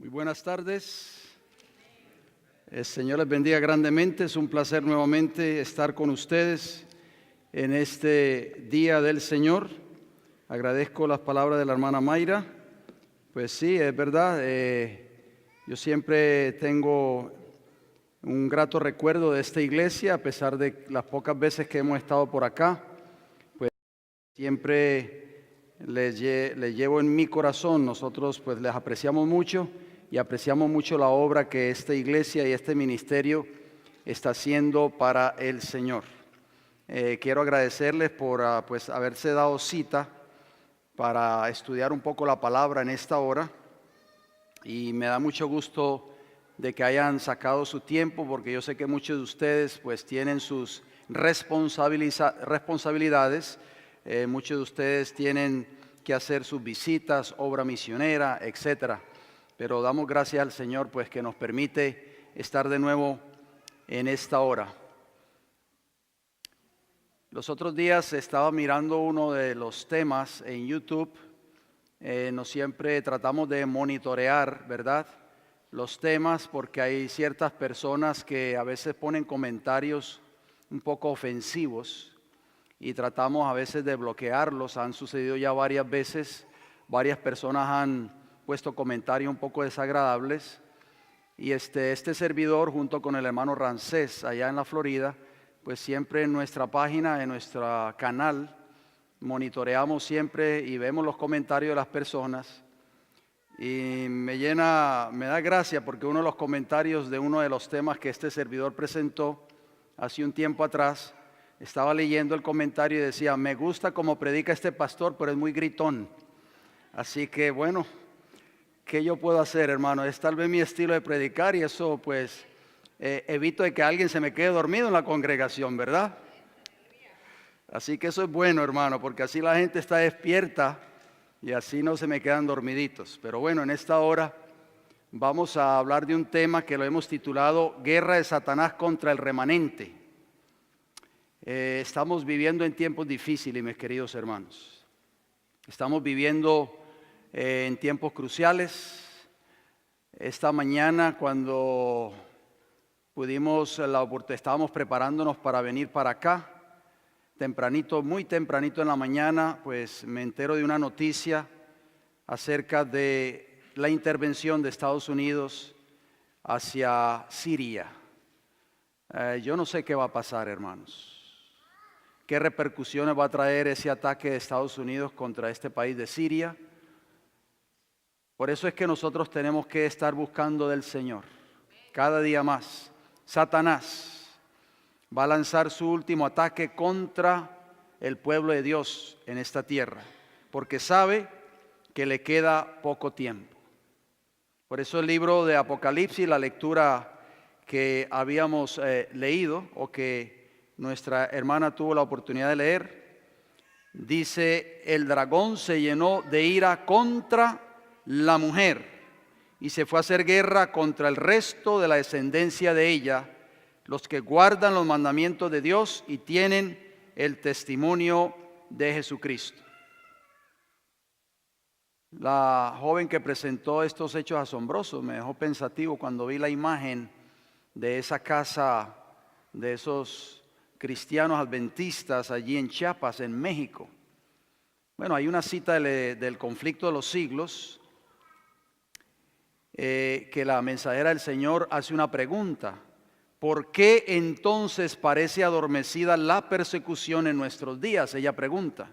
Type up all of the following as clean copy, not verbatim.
Muy buenas tardes. El Señor les bendiga grandemente. Es un placer nuevamente estar con ustedes en este día del Señor. Agradezco las palabras de la hermana Mayra. Pues sí, es verdad. Yo siempre tengo un grato recuerdo de esta iglesia, a pesar de las pocas veces que hemos estado por acá. Pues siempre les llevo en mi corazón. Nosotros pues les apreciamos mucho. Y apreciamos mucho la obra que esta iglesia y este ministerio está haciendo para el Señor. Quiero agradecerles por pues haberse dado cita para estudiar un poco la palabra en esta hora. Y me da mucho gusto de que hayan sacado su tiempo, porque yo sé que muchos de ustedes pues tienen sus responsabilidades. Muchos de ustedes tienen que hacer sus visitas, obra misionera, etcétera. Pero damos gracias al Señor pues que nos permite estar de nuevo en esta hora. Los otros días estaba mirando uno de los temas en YouTube. No siempre tratamos de monitorear, ¿verdad?, los temas, porque hay ciertas personas que a veces ponen comentarios un poco ofensivos y tratamos a veces de bloquearlos. Han sucedido ya varias veces, varias personas han puesto comentarios un poco desagradables, y este servidor junto con el hermano Rancés allá en la Florida, pues siempre en nuestra página, en nuestro canal, monitoreamos siempre y vemos los comentarios de las personas, y me da gracia porque uno de los comentarios de uno de los temas que este servidor presentó hace un tiempo atrás, estaba leyendo el comentario y decía: me gusta cómo predica este pastor, pero es muy gritón. Así que bueno, ¿qué yo puedo hacer, hermano? Es tal vez mi estilo de predicar, y eso pues evito de que alguien se me quede dormido en la congregación, ¿verdad? Así que eso es bueno, hermano, porque así la gente está despierta y así no se me quedan dormiditos. Pero bueno, en esta hora vamos a hablar de un tema que lo hemos titulado Guerra de Satanás contra el remanente. Estamos viviendo en tiempos difíciles, mis queridos hermanos. Estamos viviendo en tiempos cruciales. Esta mañana, cuando estábamos preparándonos para venir para acá, tempranito, muy tempranito en la mañana, pues me entero de una noticia acerca de la intervención de Estados Unidos hacia Siria. Yo no sé qué va a pasar, hermanos. ¿Qué repercusiones va a traer ese ataque de Estados Unidos contra este país de Siria? Por eso es que nosotros tenemos que estar buscando del Señor cada día más. Satanás va a lanzar su último ataque contra el pueblo de Dios en esta tierra, porque sabe que le queda poco tiempo. Por eso el libro de Apocalipsis, la lectura que habíamos leído, o que nuestra hermana tuvo la oportunidad de leer, dice: el dragón se llenó de ira contra la mujer y se fue a hacer guerra contra el resto de la descendencia de ella, los que guardan los mandamientos de Dios y tienen el testimonio de Jesucristo. La joven que presentó estos hechos asombrosos me dejó pensativo cuando vi la imagen de esa casa de esos cristianos adventistas allí en Chiapas, en México. Bueno, hay una cita del conflicto de los siglos, que la mensajera del Señor hace una pregunta: ¿por qué entonces parece adormecida la persecución en nuestros días? Ella pregunta.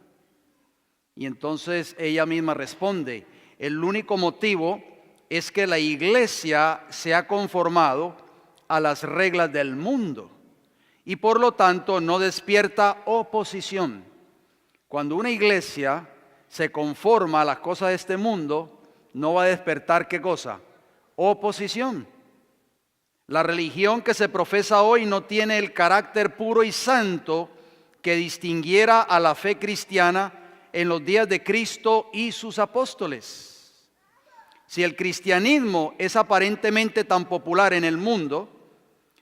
Y entonces ella misma responde: el único motivo es que la iglesia se ha conformado a las reglas del mundo y por lo tanto no despierta oposición. Cuando una iglesia se conforma a las cosas de este mundo, no va a despertar ¿qué cosa? Oposición. La religión que se profesa hoy no tiene el carácter puro y santo que distinguiera a la fe cristiana en los días de Cristo y sus apóstoles. Si el cristianismo es aparentemente tan popular en el mundo,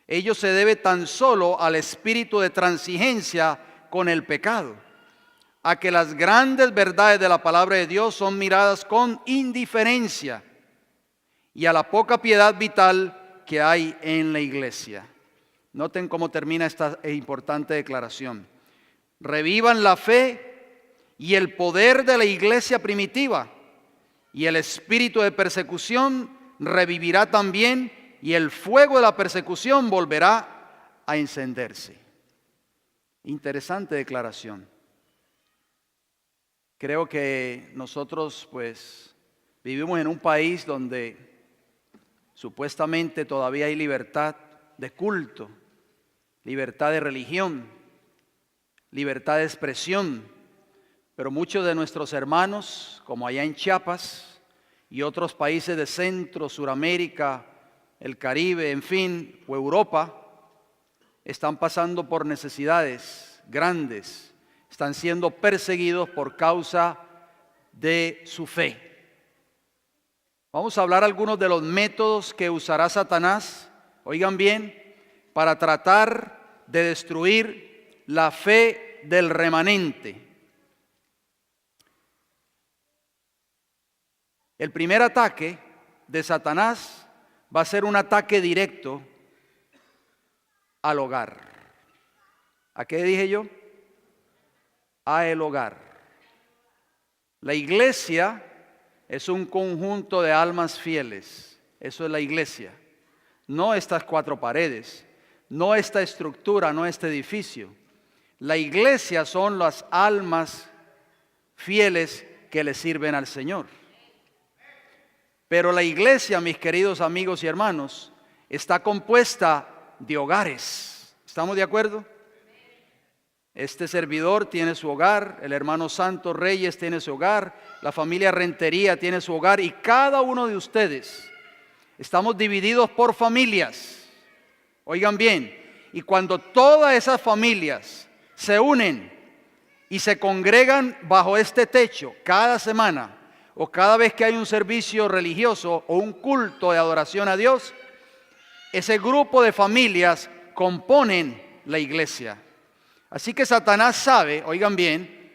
ello se debe tan solo al espíritu de transigencia con el pecado, a que las grandes verdades de la palabra de Dios son miradas con indiferencia y a la poca piedad vital que hay en la iglesia. Noten cómo termina esta importante declaración. Revivan la fe y el poder de la iglesia primitiva, y el espíritu de persecución revivirá también, y el fuego de la persecución volverá a encenderse. Interesante declaración. Creo que nosotros pues vivimos en un país donde supuestamente todavía hay libertad de culto, libertad de religión, libertad de expresión, pero muchos de nuestros hermanos, como allá en Chiapas y otros países de Centro, Suramérica, el Caribe, en fin, o Europa, están pasando por necesidades grandes, están siendo perseguidos por causa de su fe. Vamos a hablar algunos de los métodos que usará Satanás, oigan bien, para tratar de destruir la fe del remanente. El primer ataque de Satanás va a ser un ataque directo al hogar. ¿A qué dije yo? A el hogar. La iglesia es un conjunto de almas fieles. Eso es la iglesia. No estas cuatro paredes, no esta estructura, no este edificio. La iglesia son las almas fieles que le sirven al Señor. Pero la iglesia, mis queridos amigos y hermanos, está compuesta de hogares. ¿Estamos de acuerdo? Este servidor tiene su hogar, el hermano Santos Reyes tiene su hogar, la familia Rentería tiene su hogar, y cada uno de ustedes estamos divididos por familias. Oigan bien, y cuando todas esas familias se unen y se congregan bajo este techo cada semana, o cada vez que hay un servicio religioso o un culto de adoración a Dios, ese grupo de familias componen la iglesia. Así que Satanás sabe, oigan bien,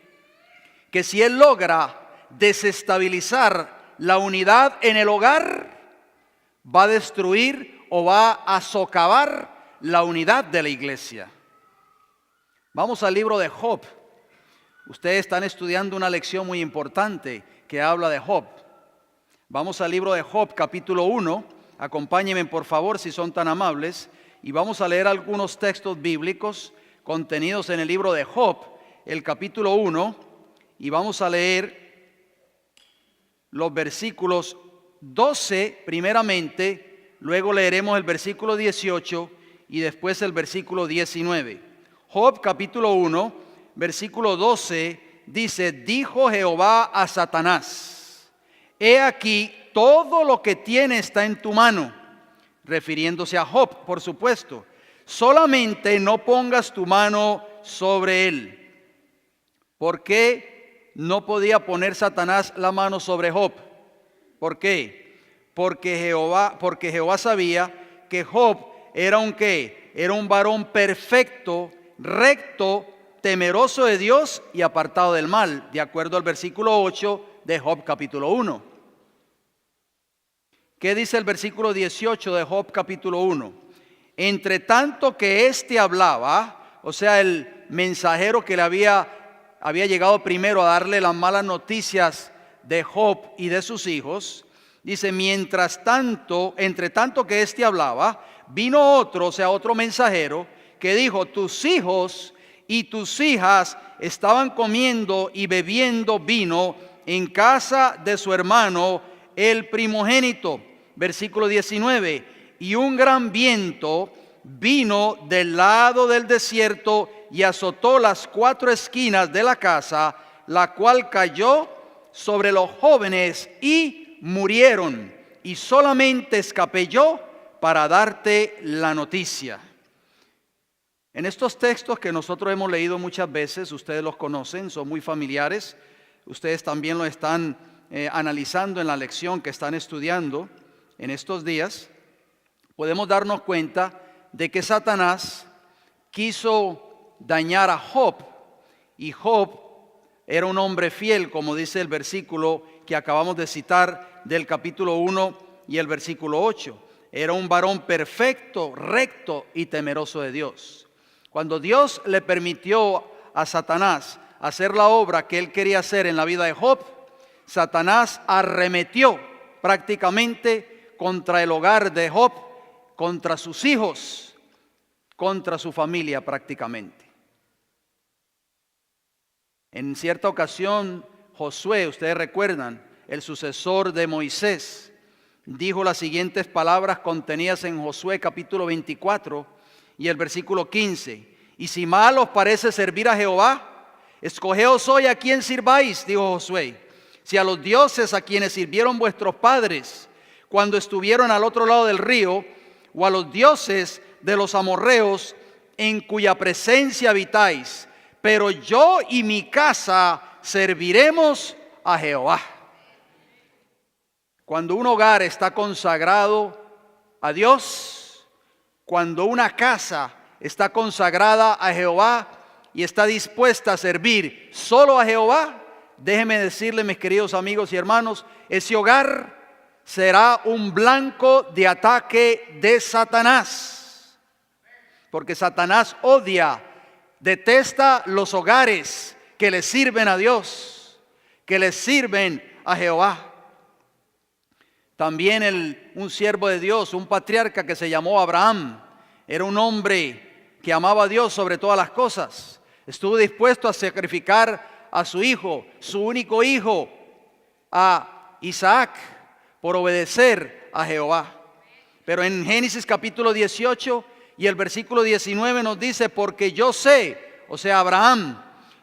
que si él logra desestabilizar la unidad en el hogar, va a destruir o va a socavar la unidad de la iglesia. Vamos al libro de Job. Ustedes están estudiando una lección muy importante que habla de Job. Vamos al libro de Job, capítulo 1. Acompáñenme por favor si son tan amables. Y vamos a leer algunos textos bíblicos contenidos en el libro de Job, el capítulo 1. Y vamos a leer los versículos 12 primeramente. Luego leeremos el versículo 18 y después el versículo 19. Job, capítulo 1, versículo 12. Dice, dijo Jehová a Satanás, he aquí todo lo que tiene está en tu mano, refiriéndose a Job, por supuesto, solamente no pongas tu mano sobre él. ¿Por qué no podía poner Satanás la mano sobre Job? ¿Por qué? Porque Jehová sabía que Job era un ¿qué? Era un varón perfecto, recto, temeroso de Dios y apartado del mal, de acuerdo al versículo 8 de Job capítulo 1. ¿Qué dice el versículo 18 de Job capítulo 1? Entre tanto que éste hablaba, o sea, el mensajero que le había llegado primero a darle las malas noticias de Job y de sus hijos, dice, entre tanto que éste hablaba, vino otro, o sea, otro mensajero, que dijo, tus hijos y tus hijas estaban comiendo y bebiendo vino en casa de su hermano, el primogénito. Versículo 19, y un gran viento vino del lado del desierto y azotó las cuatro esquinas de la casa, la cual cayó sobre los jóvenes y murieron. Y solamente escapé yo para darte la noticia. En estos textos que nosotros hemos leído muchas veces, ustedes los conocen, son muy familiares, ustedes también lo están analizando en la lección que están estudiando en estos días, podemos darnos cuenta de que Satanás quiso dañar a Job, y Job era un hombre fiel, como dice el versículo que acabamos de citar del capítulo 1 y el versículo 8. Era un varón perfecto, recto y temeroso de Dios. Cuando Dios le permitió a Satanás hacer la obra que él quería hacer en la vida de Job, Satanás arremetió prácticamente contra el hogar de Job, contra sus hijos, contra su familia prácticamente. En cierta ocasión, Josué, ustedes recuerdan, el sucesor de Moisés, dijo las siguientes palabras contenidas en Josué capítulo 24 y el versículo 15. Y si mal os parece servir a Jehová, escogeos hoy a quién sirváis, dijo Josué. Si a los dioses a quienes sirvieron vuestros padres cuando estuvieron al otro lado del río, o a los dioses de los amorreos en cuya presencia habitáis, pero yo y mi casa serviremos a Jehová. Cuando un hogar está consagrado a Dios, cuando una casa está consagrada a Jehová y está dispuesta a servir solo a Jehová, déjenme decirle, mis queridos amigos y hermanos, ese hogar será un blanco de ataque de Satanás. Porque Satanás odia, detesta los hogares que le sirven a Dios, que le sirven a Jehová. También un siervo de Dios, un patriarca que se llamó Abraham, era un hombre que amaba a Dios sobre todas las cosas. Estuvo dispuesto a sacrificar a su hijo, su único hijo, a Isaac, por obedecer a Jehová. Pero en Génesis capítulo 18 y el versículo 19 nos dice, porque yo sé, o sea Abraham,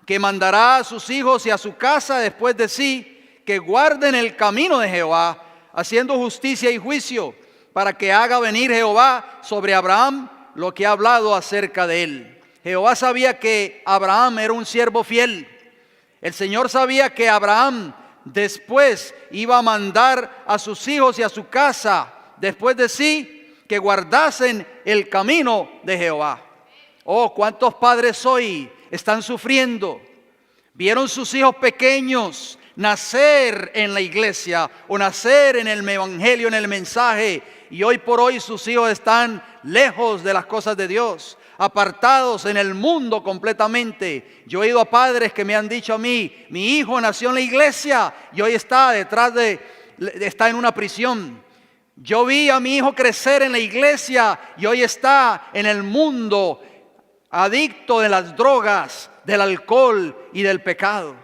que mandará a sus hijos y a su casa después de sí, que guarden el camino de Jehová, haciendo justicia y juicio, para que haga venir Jehová sobre Abraham lo que ha hablado acerca de él. Jehová sabía que Abraham era un siervo fiel. El Señor sabía que Abraham después iba a mandar a sus hijos y a su casa después de sí que guardasen el camino de Jehová. Oh, cuántos padres hoy están sufriendo. Vieron sus hijos pequeños nacer en la iglesia o nacer en el evangelio, en el mensaje, y hoy por hoy sus hijos están lejos de las cosas de Dios, apartados en el mundo completamente. Yo he ido a padres que me han dicho a mí, mi hijo nació en la iglesia y hoy está está en una prisión. Yo vi a mi hijo crecer en la iglesia y hoy está en el mundo, adicto de las drogas, del alcohol y del pecado.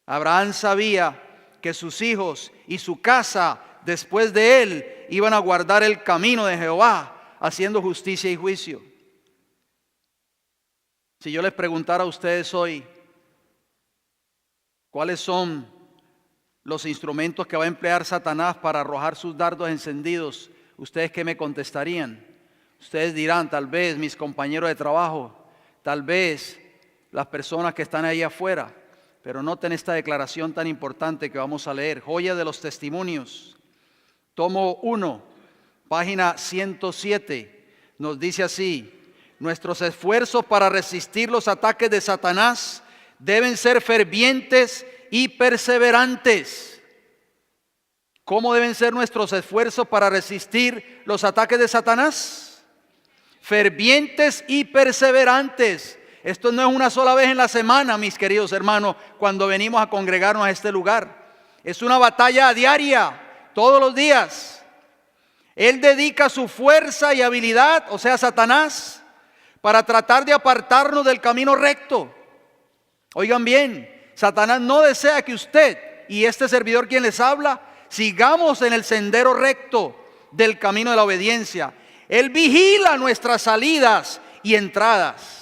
Abraham sabía que sus hijos y su casa después de él iban a guardar el camino de Jehová, haciendo justicia y juicio. Si yo les preguntara a ustedes hoy, ¿cuáles son los instrumentos que va a emplear Satanás para arrojar sus dardos encendidos? ¿Ustedes qué me contestarían? Ustedes dirán, tal vez mis compañeros de trabajo, tal vez las personas que están ahí afuera. Pero noten esta declaración tan importante que vamos a leer. Joya de los testimonios. Tomo 1, página 107. Nos dice así: nuestros esfuerzos para resistir los ataques de Satanás deben ser fervientes y perseverantes. ¿Cómo deben ser nuestros esfuerzos para resistir los ataques de Satanás? Fervientes y perseverantes. Esto no es una sola vez en la semana, mis queridos hermanos, cuando venimos a congregarnos a este lugar. Es una batalla diaria, todos los días. Él dedica su fuerza y habilidad, o sea, Satanás, para tratar de apartarnos del camino recto. Oigan bien, Satanás no desea que usted y este servidor quien les habla sigamos en el sendero recto del camino de la obediencia. Él vigila nuestras salidas y entradas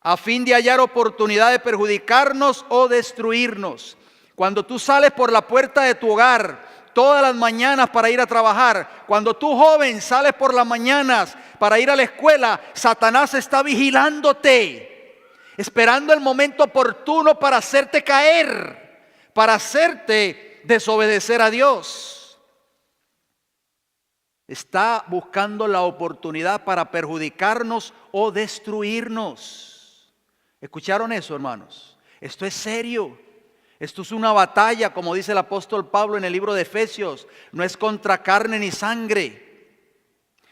a fin de hallar oportunidad de perjudicarnos o destruirnos. Cuando tú sales por la puerta de tu hogar todas las mañanas para ir a trabajar, cuando tú joven sales por las mañanas para ir a la escuela, Satanás está vigilándote, esperando el momento oportuno para hacerte caer, para hacerte desobedecer a Dios. Está buscando la oportunidad para perjudicarnos o destruirnos. ¿Escucharon eso, hermanos? Esto es serio. Esto es una batalla, como dice el apóstol Pablo en el libro de Efesios. No es contra carne ni sangre.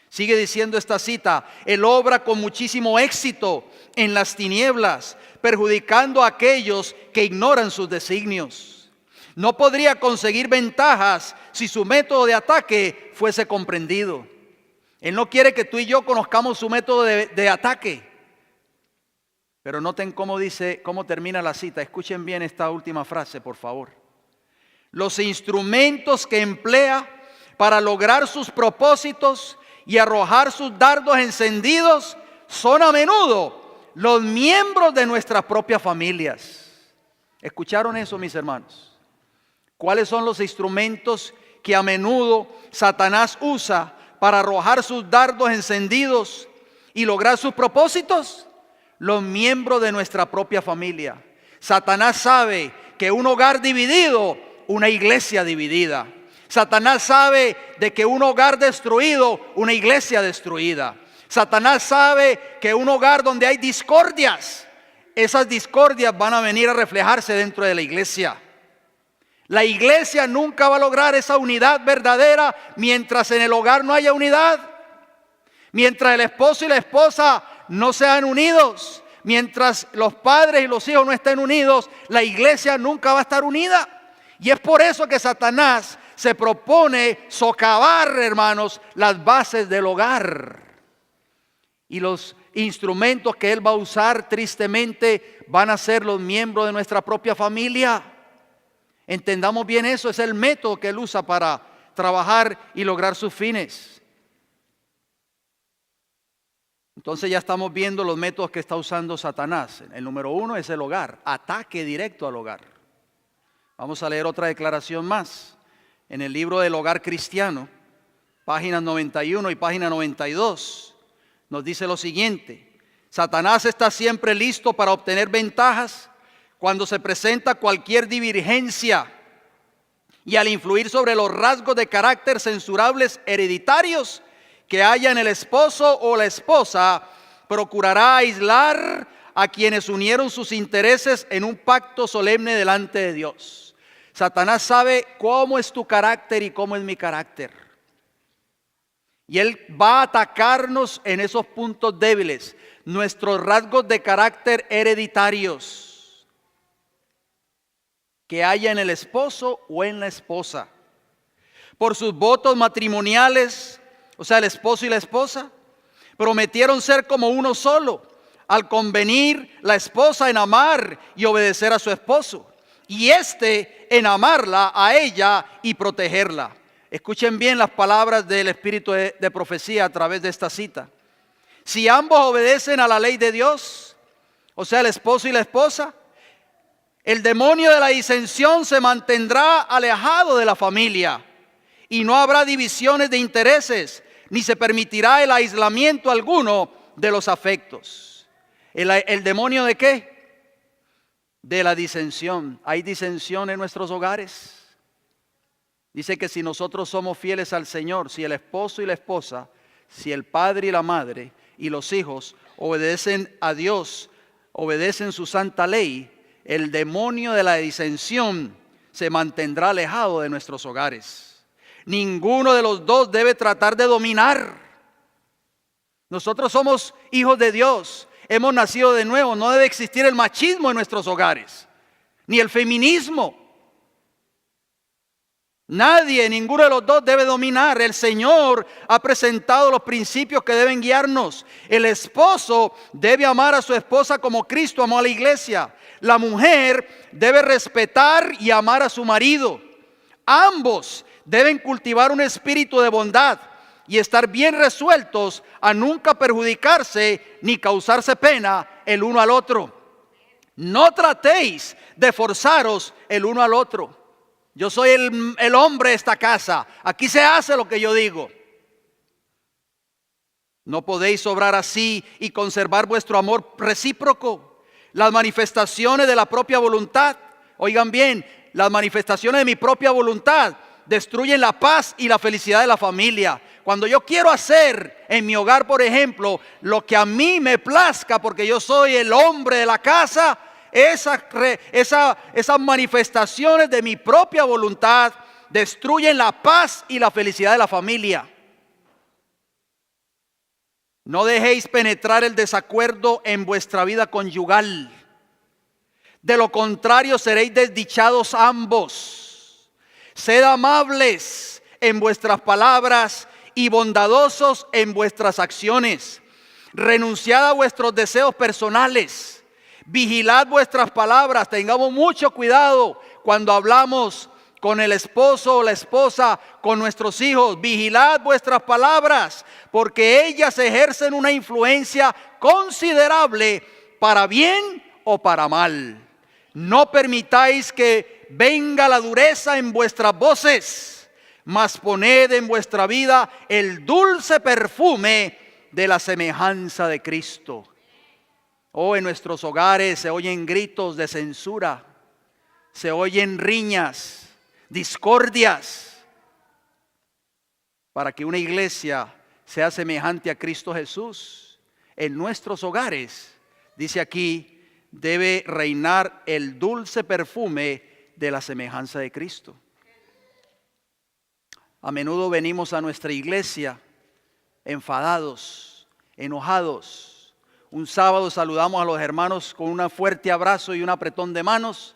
Sigue diciendo esta cita: Él obra con muchísimo éxito en las tinieblas, perjudicando a aquellos que ignoran sus designios. No podría conseguir ventajas si su método de ataque fuese comprendido. Él no quiere que tú y yo conozcamos su método de ataque. Pero noten cómo termina la cita. Escuchen bien esta última frase, por favor. Los instrumentos que emplea para lograr sus propósitos y arrojar sus dardos encendidos son a menudo los miembros de nuestras propias familias. ¿Escucharon eso, mis hermanos? ¿Cuáles son los instrumentos que a menudo Satanás usa para arrojar sus dardos encendidos y lograr sus propósitos? Los miembros de nuestra propia familia. Satanás sabe que un hogar dividido, una iglesia dividida. Satanás sabe de que un hogar destruido, una iglesia destruida. Satanás sabe que un hogar donde hay discordias, esas discordias van a venir a reflejarse dentro de la iglesia. La iglesia nunca va a lograr esa unidad verdadera mientras en el hogar no haya unidad. Mientras el esposo y la esposa no sean unidos, mientras los padres y los hijos no estén unidos, la iglesia nunca va a estar unida. Y es por eso que Satanás se propone socavar, hermanos, las bases del hogar. Y los instrumentos que él va a usar tristemente van a ser los miembros de nuestra propia familia. Entendamos bien eso, es el método que él usa para trabajar y lograr sus fines. Entonces ya estamos viendo los métodos que está usando Satanás. El número 1 es el hogar, ataque directo al hogar. Vamos a leer otra declaración más. En el libro del Hogar Cristiano, páginas 91 y página 92, nos dice lo siguiente: Satanás está siempre listo para obtener ventajas cuando se presenta cualquier divergencia, y al influir sobre los rasgos de carácter censurables hereditarios que haya en el esposo o la esposa, procurará aislar a quienes unieron sus intereses en un pacto solemne delante de Dios. Satanás sabe cómo es tu carácter y cómo es mi carácter. Y él va a atacarnos en esos puntos débiles, nuestros rasgos de carácter hereditarios que haya en el esposo o en la esposa. Por sus votos matrimoniales, o sea, el esposo y la esposa prometieron ser como uno solo, al convenir la esposa en amar y obedecer a su esposo, y en amarla a ella y protegerla. Escuchen bien las palabras del espíritu de profecía a través de esta cita. Si ambos obedecen a la ley de Dios, o sea, el esposo y la esposa, el demonio de la disensión se mantendrá alejado de la familia y no habrá divisiones de intereses, ni se permitirá el aislamiento alguno de los afectos. ¿El demonio de qué? De la disensión. ¿Hay disensión en nuestros hogares? Dice que si nosotros somos fieles al Señor, si el esposo y la esposa, si el padre y la madre y los hijos obedecen a Dios, obedecen su santa ley, el demonio de la disensión se mantendrá alejado de nuestros hogares. Ninguno de los dos debe tratar de dominar. Nosotros somos hijos de Dios, hemos nacido de nuevo. No debe existir el machismo en nuestros hogares, ni el feminismo. Nadie, ninguno de los dos debe dominar. El Señor ha presentado los principios que deben guiarnos. El esposo debe amar a su esposa como Cristo amó a la iglesia. La mujer debe respetar y amar a su marido. Ambos deben cultivar un espíritu de bondad y estar bien resueltos a nunca perjudicarse ni causarse pena el uno al otro. No tratéis de forzaros el uno al otro. Yo soy el hombre de esta casa. Aquí se hace lo que yo digo. No podéis obrar así y conservar vuestro amor recíproco. Las manifestaciones de la propia voluntad, oigan bien, las manifestaciones de mi propia voluntad destruyen la paz y la felicidad de la familia. Cuando yo quiero hacer en mi hogar, por ejemplo, lo que a mí me plazca, porque yo soy el hombre de la casa, esas manifestaciones de mi propia voluntad destruyen la paz y la felicidad de la familia. No dejéis penetrar el desacuerdo en vuestra vida conyugal. De lo contrario seréis desdichados ambos. Sed amables en vuestras palabras y bondadosos en vuestras acciones. Renunciad a vuestros deseos personales. Vigilad vuestras palabras. Tengamos mucho cuidado cuando hablamos con el esposo o la esposa, con nuestros hijos. Vigilad vuestras palabras, porque ellas ejercen una influencia considerable para bien o para mal. No permitáis que venga la dureza en vuestras voces, mas poned en vuestra vida el dulce perfume de la semejanza de Cristo. En nuestros hogares se oyen gritos de censura, se oyen riñas, discordias. Para que una iglesia sea semejante a Cristo Jesús, en nuestros hogares, dice aquí, debe reinar el dulce perfume de la semejanza de Cristo. A menudo venimos a nuestra iglesia enfadados, enojados. Un sábado saludamos a los hermanos con un fuerte abrazo y un apretón de manos.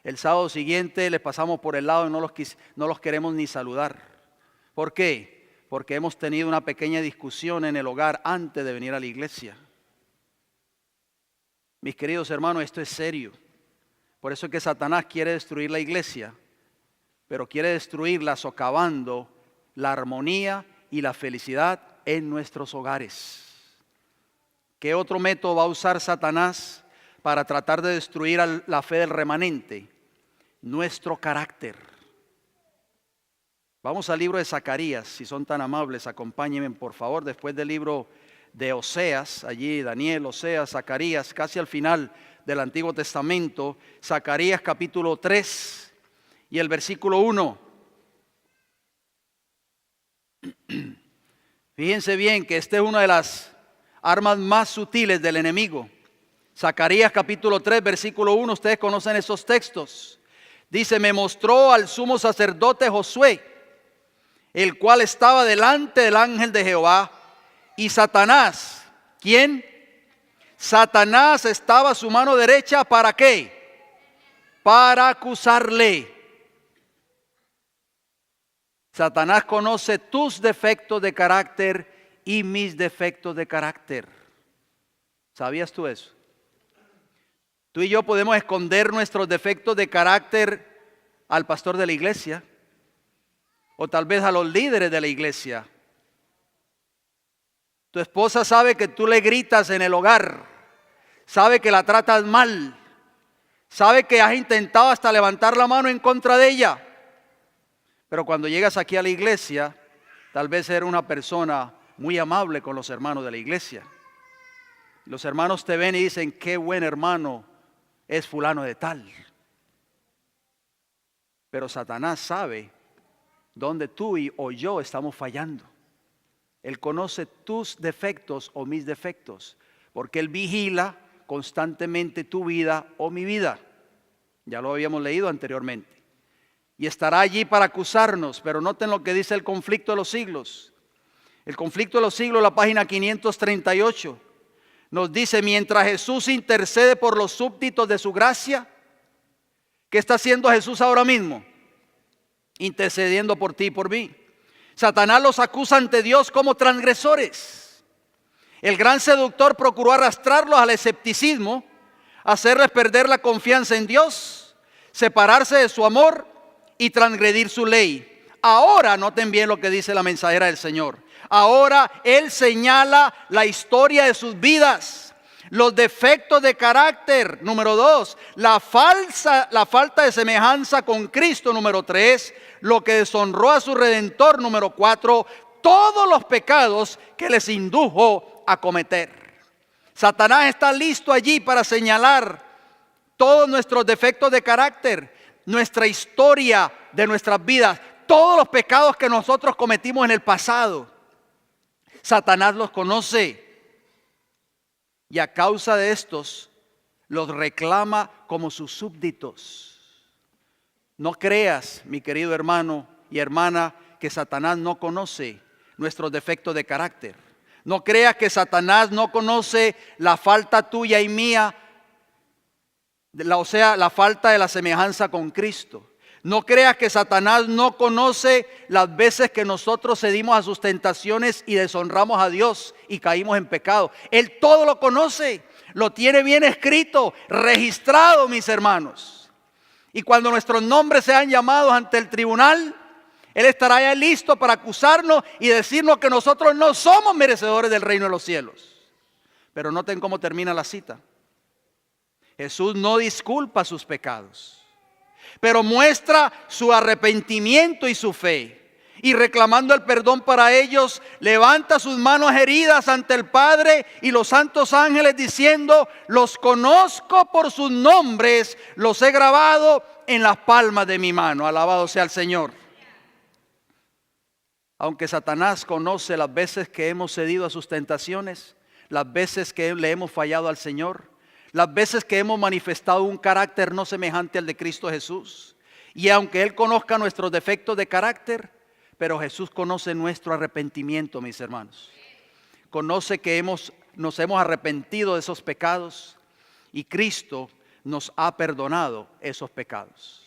El sábado siguiente les pasamos por el lado y no los queremos ni saludar. ¿Por qué? Porque hemos tenido una pequeña discusión en el hogar antes de venir a la iglesia. Mis queridos hermanos, esto es serio. Por eso es que Satanás quiere destruir la iglesia, pero quiere destruirla socavando la armonía y la felicidad en nuestros hogares. ¿Qué otro método va a usar Satanás para tratar de destruir la fe del remanente? Nuestro carácter. Vamos al libro de Zacarías, si son tan amables, acompáñenme por favor, después del libro de Oseas, allí Daniel, Oseas, Zacarías, casi al final del Antiguo Testamento, Zacarías capítulo 3 y el versículo 1. Fíjense bien que esta es una de las armas más sutiles del enemigo. Zacarías capítulo 3, versículo 1, ustedes conocen esos textos. Dice, me mostró al sumo sacerdote Josué, el cual estaba delante del ángel de Jehová, y Satanás, ¿quién? Satanás estaba a su mano derecha, ¿para qué? Para acusarle. Satanás conoce tus defectos de carácter y mis defectos de carácter. ¿Sabías tú eso? Tú y yo podemos esconder nuestros defectos de carácter al pastor de la iglesia o tal vez a los líderes de la iglesia. Tu esposa sabe que tú le gritas en el hogar, sabe que la tratas mal, sabe que has intentado hasta levantar la mano en contra de ella. Pero cuando llegas aquí a la iglesia, tal vez eres una persona muy amable con los hermanos de la iglesia. Los hermanos te ven y dicen, qué buen hermano es fulano de tal. Pero Satanás sabe dónde tú o yo estamos fallando. Él conoce tus defectos o mis defectos, porque Él vigila constantemente tu vida o mi vida. Ya lo habíamos leído anteriormente. Y estará allí para acusarnos, pero noten lo que dice el conflicto de los siglos. El conflicto de los siglos, la página 538, nos dice, mientras Jesús intercede por los súbditos de su gracia, ¿qué está haciendo Jesús ahora mismo? Intercediendo por ti y por mí. Satanás los acusa ante Dios como transgresores. El gran seductor procuró arrastrarlos al escepticismo, hacerles perder la confianza en Dios, separarse de su amor y transgredir su ley. Ahora, noten bien lo que dice la mensajera del Señor. Ahora Él señala la historia de sus vidas, los defectos de carácter, número 2, la falta de semejanza con Cristo, número 3, lo que deshonró a su Redentor, número 4, todos los pecados que les indujo a cometer. Satanás está listo allí para señalar todos nuestros defectos de carácter, nuestra historia de nuestras vidas, todos los pecados que nosotros cometimos en el pasado. Satanás los conoce y a causa de estos Los reclama como sus súbditos. No creas, mi querido hermano y hermana, que Satanás no conoce nuestros defectos de carácter. No creas que Satanás no conoce la falta tuya y mía, o sea, la falta de la semejanza con Cristo. No creas que Satanás no conoce las veces que nosotros cedimos a sus tentaciones y deshonramos a Dios y caímos en pecado. Él todo lo conoce, lo tiene bien escrito, registrado, mis hermanos. Y cuando nuestros nombres sean llamados ante el tribunal, Él estará ya listo para acusarnos y decirnos que nosotros no somos merecedores del reino de los cielos. Pero noten cómo termina la cita. Jesús no disculpa sus pecados, pero muestra su arrepentimiento y su fe. Y reclamando el perdón para ellos, levanta sus manos heridas ante el Padre y los santos ángeles diciendo: los conozco por sus nombres, los he grabado en las palmas de mi mano. Alabado sea el Señor. Aunque Satanás conoce las veces que hemos cedido a sus tentaciones, las veces que le hemos fallado al Señor, las veces que hemos manifestado un carácter no semejante al de Cristo Jesús, y aunque Él conozca nuestros defectos de carácter, pero Jesús conoce nuestro arrepentimiento, mis hermanos. Conoce que nos hemos arrepentido de esos pecados y Cristo nos ha perdonado esos pecados.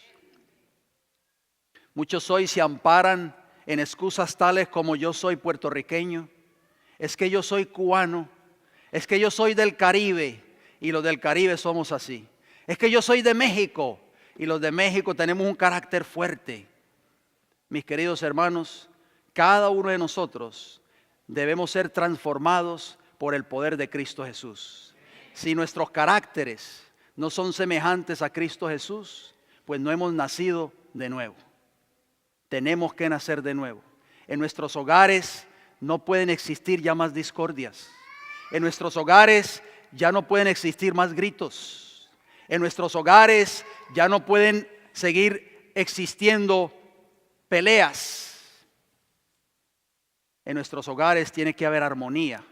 Muchos hoy se amparan en excusas tales como: yo soy puertorriqueño, es que yo soy cubano, es que yo soy del Caribe. Y los del Caribe somos así. Es que yo soy de México y los de México tenemos un carácter fuerte. Mis queridos hermanos, cada uno de nosotros debemos ser transformados por el poder de Cristo Jesús. Si nuestros caracteres no son semejantes a Cristo Jesús, pues no hemos nacido de nuevo. Tenemos que nacer de nuevo. En nuestros hogares no pueden existir ya más discordias. En nuestros hogares ya no pueden existir más gritos. En nuestros hogares ya no pueden seguir existiendo peleas. En nuestros hogares tiene que haber armonía.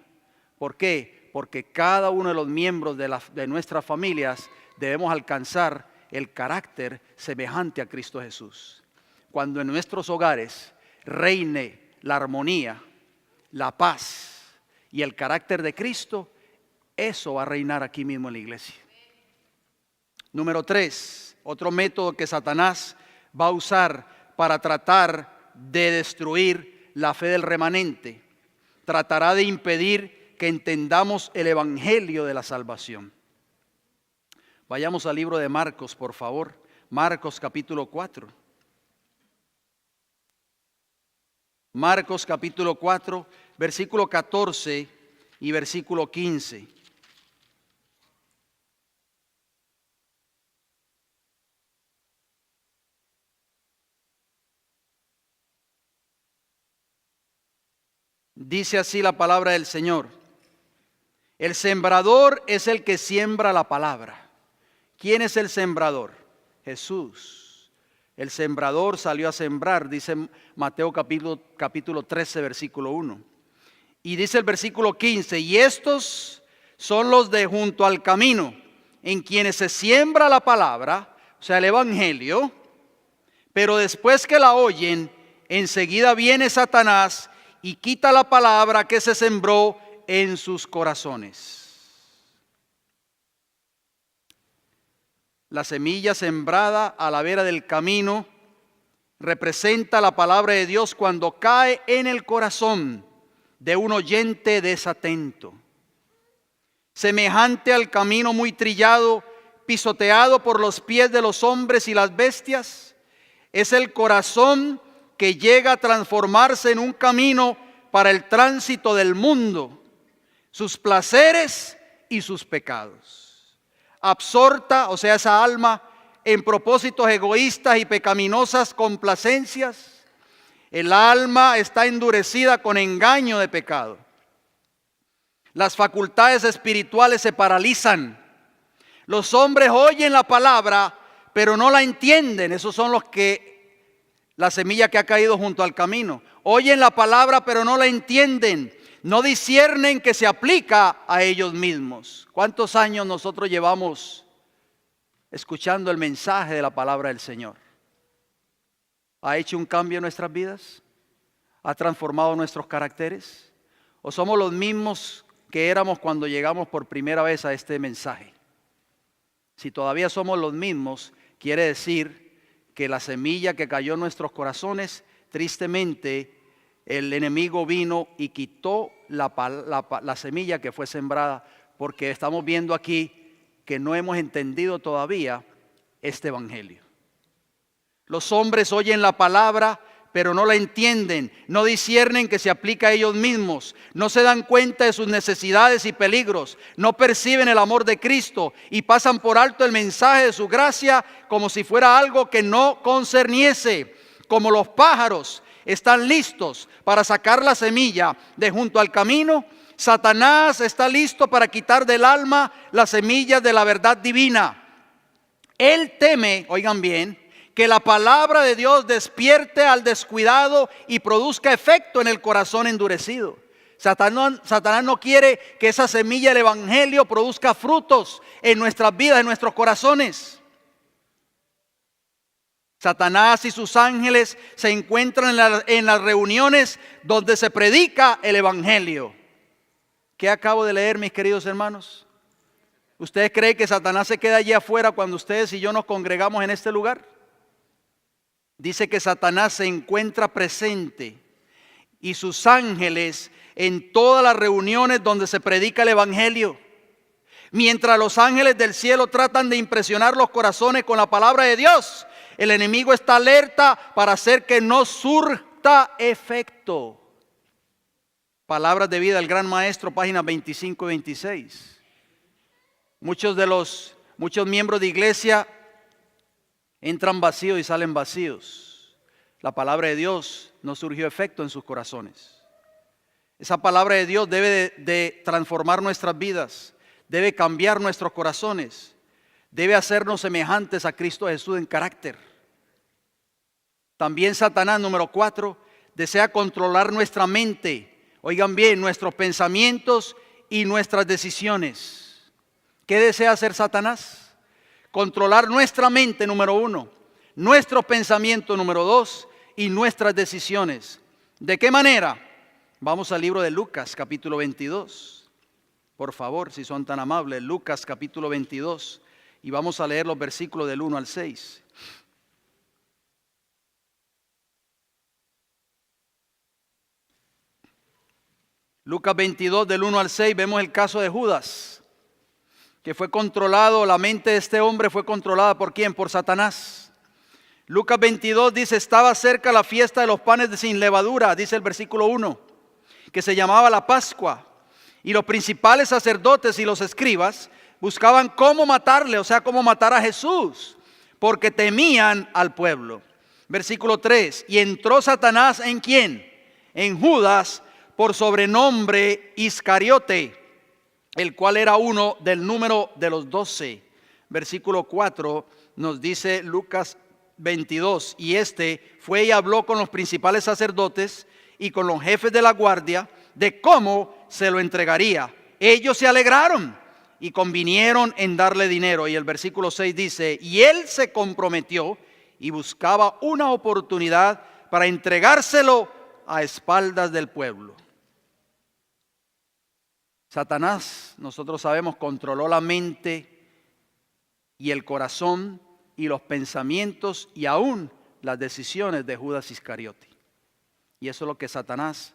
¿Por qué? Porque cada uno de los miembros de nuestras familias debemos alcanzar el carácter semejante a Cristo Jesús. Cuando en nuestros hogares reine la armonía, la paz y el carácter de Cristo, eso va a reinar aquí mismo en la iglesia. Número 3, otro método que Satanás va a usar para tratar de destruir la fe del remanente. Tratará de impedir que entendamos el evangelio de la salvación. Vayamos al libro de Marcos, por favor. Marcos capítulo 4. Marcos capítulo 4, versículo 14 y versículo 15. Dice así la palabra del Señor: el sembrador es el que siembra la palabra. ¿Quién es el sembrador? Jesús. El sembrador salió a sembrar, dice Mateo capítulo 13, versículo 1. Y dice el versículo 15: y estos son los de junto al camino, en quienes se siembra la palabra, o sea, el evangelio, pero después que la oyen, enseguida viene Satanás y quita la palabra que se sembró en sus corazones. La semilla sembrada a la vera del camino representa la palabra de Dios cuando cae en el corazón de un oyente desatento. Semejante al camino muy trillado, pisoteado por los pies de los hombres y las bestias, es el corazón que llega a transformarse en un camino para el tránsito del mundo, sus placeres y sus pecados. Absorta, o sea, esa alma, en propósitos egoístas y pecaminosas complacencias, el alma está endurecida con engaño de pecado. Las facultades espirituales se paralizan. Los hombres oyen la palabra, pero no la entienden. Esos son la semilla que ha caído junto al camino. Oyen la palabra, pero no la entienden. no disciernen que se aplica a ellos mismos. ¿Cuántos años nosotros llevamos escuchando el mensaje de la palabra del Señor? ¿Ha hecho un cambio en nuestras vidas? ¿Ha transformado nuestros caracteres? ¿O somos los mismos que éramos cuando llegamos por primera vez a este mensaje? Si todavía somos los mismos, quiere decir que la semilla que cayó en nuestros corazones, tristemente, el enemigo vino y quitó la semilla que fue sembrada, porque estamos viendo aquí que no hemos entendido todavía este evangelio. Los hombres oyen la palabra, pero no la entienden, no disciernen que se aplica a ellos mismos, no se dan cuenta de sus necesidades y peligros, no perciben el amor de Cristo y pasan por alto el mensaje de su gracia como si fuera algo que no concerniese. Como los pájaros están listos para sacar la semilla de junto al camino, Satanás está listo para quitar del alma las semillas de la verdad divina. Él teme, oigan bien, que la palabra de Dios despierte al descuidado y produzca efecto en el corazón endurecido. Satanás no quiere que esa semilla del evangelio produzca frutos en nuestras vidas, en nuestros corazones. Satanás y sus ángeles se encuentran en las reuniones donde se predica el evangelio. ¿Qué acabo de leer, mis queridos hermanos? ¿Ustedes creen que Satanás se queda allí afuera cuando ustedes y yo nos congregamos en este lugar? Dice que Satanás se encuentra presente y sus ángeles en todas las reuniones donde se predica el evangelio. Mientras los ángeles del cielo tratan de impresionar los corazones con la palabra de Dios, el enemigo está alerta para hacer que no surta efecto. Palabras de vida del Gran Maestro, páginas 25 y 26. Muchos miembros de iglesia entran vacíos y salen vacíos. La palabra de Dios no surgió efecto en sus corazones. Esa palabra de Dios debe de transformar nuestras vidas, debe cambiar nuestros corazones, debe hacernos semejantes a Cristo Jesús en carácter. También Satanás, número 4, desea controlar nuestra mente. Oigan bien, nuestros pensamientos y nuestras decisiones. ¿Qué desea hacer Satanás? Controlar nuestra mente, número 1, nuestro pensamiento, número 2, y nuestras decisiones. ¿De qué manera? Vamos al libro de Lucas, capítulo 22. Por favor, si son tan amables, Lucas, capítulo 22. Y vamos a leer los versículos del 1 al 6. Lucas 22, del 1 al 6, vemos el caso de Judas, que fue controlado, la mente de este hombre fue controlada ¿por quién? Por Satanás. Lucas 22 dice, estaba cerca la fiesta de los panes sin levadura, dice el versículo 1, que se llamaba la Pascua. Y los principales sacerdotes y los escribas buscaban cómo matarle, o sea, cómo matar a Jesús, porque temían al pueblo. Versículo 3, y entró Satanás ¿en quién? En Judas, por sobrenombre Iscariote, el cual era uno del número de los 12. Versículo 4 nos dice Lucas 22, y este fue y habló con los principales sacerdotes y con los jefes de la guardia de cómo se lo entregaría. Ellos se alegraron y convinieron en darle dinero. Y el versículo 6 dice, y él se comprometió y buscaba una oportunidad para entregárselo a espaldas del pueblo. Satanás, nosotros sabemos, controló la mente y el corazón y los pensamientos y aún las decisiones de Judas Iscariote. Y eso es lo que Satanás